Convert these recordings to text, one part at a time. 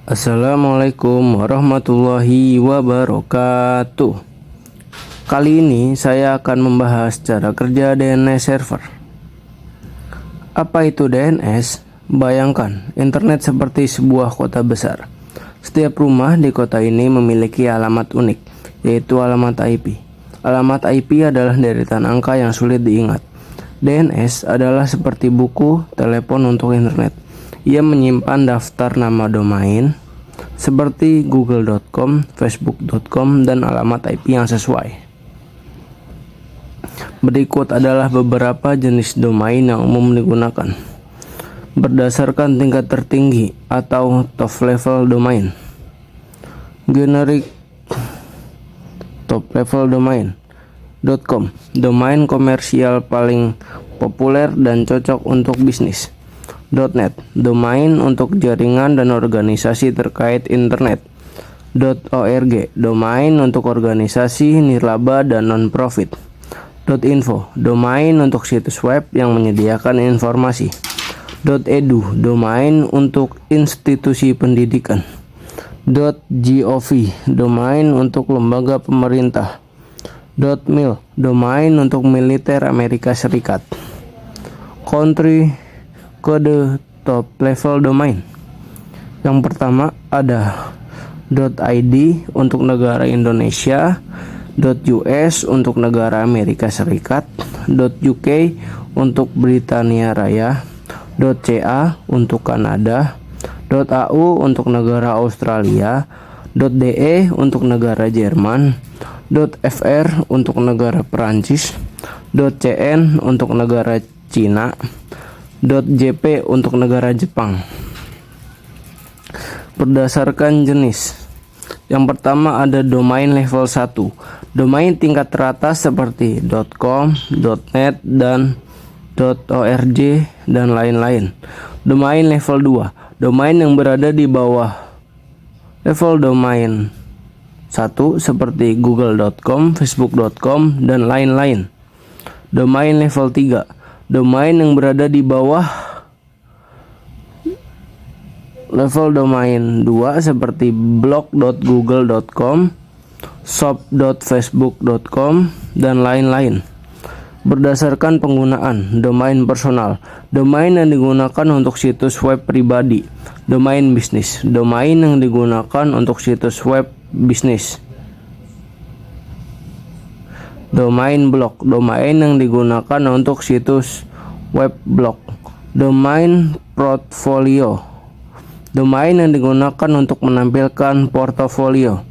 Assalamualaikum warahmatullahi wabarakatuh. Kali ini saya akan membahas cara kerja DNS server. Apa itu DNS? Bayangkan internet seperti sebuah kota besar. Setiap rumah di kota ini memiliki alamat unik, yaitu alamat IP. Alamat IP adalah deretan angka yang sulit diingat. DNS adalah seperti buku telepon untuk internet. Ia menyimpan daftar nama domain seperti google.com, facebook.com, dan alamat IP yang sesuai. Berikut adalah beberapa jenis domain yang umum digunakan berdasarkan tingkat tertinggi atau top level domain. Generic top level domain.com, domain komersial paling populer dan cocok untuk bisnis. .net, domain untuk jaringan dan organisasi terkait internet. .org, domain untuk organisasi nirlaba dan non-profit. .info, domain untuk situs web yang menyediakan informasi. .edu, domain untuk institusi pendidikan. .gov, domain untuk lembaga pemerintah. .mil, domain untuk militer Amerika Serikat. Country kode top level domain. Yang pertama ada .id untuk negara Indonesia, .us untuk negara Amerika Serikat, .uk untuk Britania Raya, .ca untuk Kanada, .au untuk negara Australia, .de untuk negara Jerman, .fr untuk negara Perancis, .cn untuk negara Cina, .jp untuk negara Jepang. Berdasarkan jenis. Yang pertama ada domain level 1. Domain tingkat teratas seperti .com, .net, dan .org dan lain-lain. Domain level 2. Domain yang berada di bawah level domain 1 seperti google.com, facebook.com, dan lain-lain. Domain level 3. Domain yang berada di bawah level domain 2 seperti blog.google.com, shop.facebook.com, dan lain-lain. Berdasarkan penggunaan. Domain personal, domain yang digunakan untuk situs web pribadi. Domain bisnis, domain yang digunakan untuk situs web bisnis. Domain blog, domain yang digunakan untuk situs web blog. Domain portfolio, domain yang digunakan untuk menampilkan portofolio.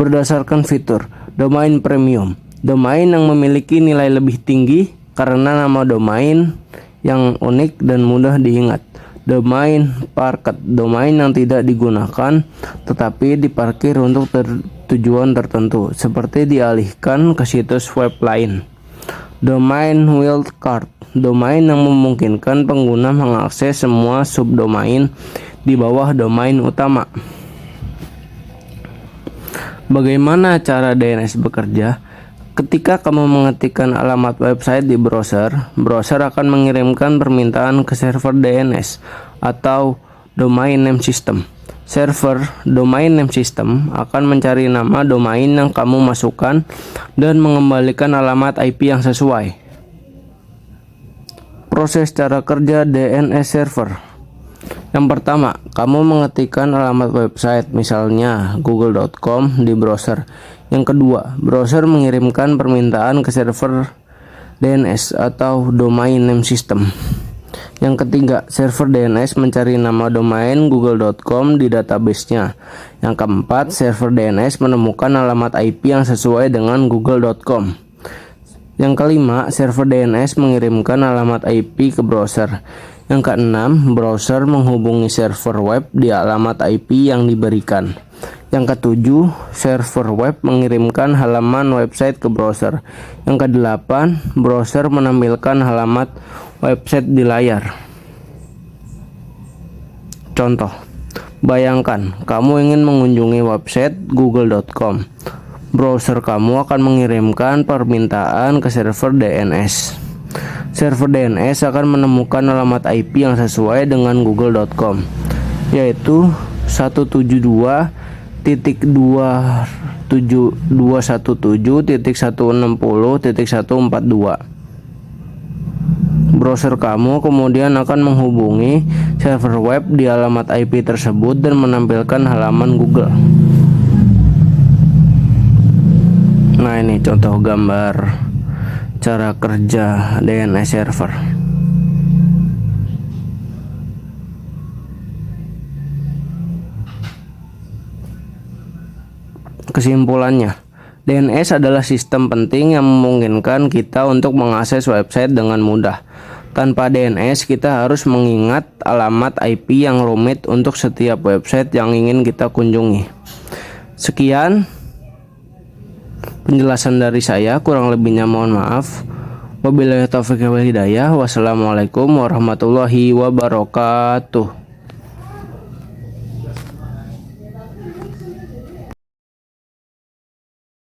Berdasarkan fitur. Domain premium, domain yang memiliki nilai lebih tinggi karena nama domain yang unik dan mudah diingat. Domain parked, domain yang tidak digunakan tetapi diparkir untuk tujuan tertentu seperti dialihkan ke situs web lain. Domain wildcard, domain yang memungkinkan pengguna mengakses semua subdomain di bawah domain utama. Bagaimana cara DNS bekerja? Ketika kamu mengetikkan alamat website di browser, browser akan mengirimkan permintaan ke server DNS atau domain name system. Server domain name system akan mencari nama domain yang kamu masukkan dan mengembalikan alamat IP yang sesuai. Proses cara kerja DNS server. Yang pertama, kamu mengetikkan alamat website, misalnya google.com di browser. Yang kedua, browser mengirimkan permintaan ke server DNS atau domain name system. Yang ketiga, server DNS mencari nama domain google.com di database-nya. Yang keempat, server DNS menemukan alamat IP yang sesuai dengan google.com. Yang kelima, server DNS mengirimkan alamat IP ke browser. Yang keenam, browser menghubungi server web di alamat IP yang diberikan. Yang ketujuh, server web mengirimkan halaman website ke browser. Yang kedelapan, browser menampilkan halamat website di layar. Contoh, bayangkan kamu ingin mengunjungi website google.com. Browser kamu akan mengirimkan permintaan ke server DNS. Server DNS akan menemukan alamat IP yang sesuai dengan google.com, yaitu 172.217.160.142. Browser kamu kemudian akan menghubungi server web di alamat IP tersebut dan menampilkan halaman Google. Nah, ini contoh gambar cara kerja DNS server. Kesimpulannya, DNS adalah sistem penting yang memungkinkan kita untuk mengakses website dengan mudah. Tanpa DNS, kita harus mengingat alamat IP yang rumit untuk setiap website yang ingin kita kunjungi. Sekian penjelasan dari saya, kurang lebihnya mohon maaf. Wabillahi taufiq wal hidayah. Wassalamualaikum warahmatullahi wabarakatuh.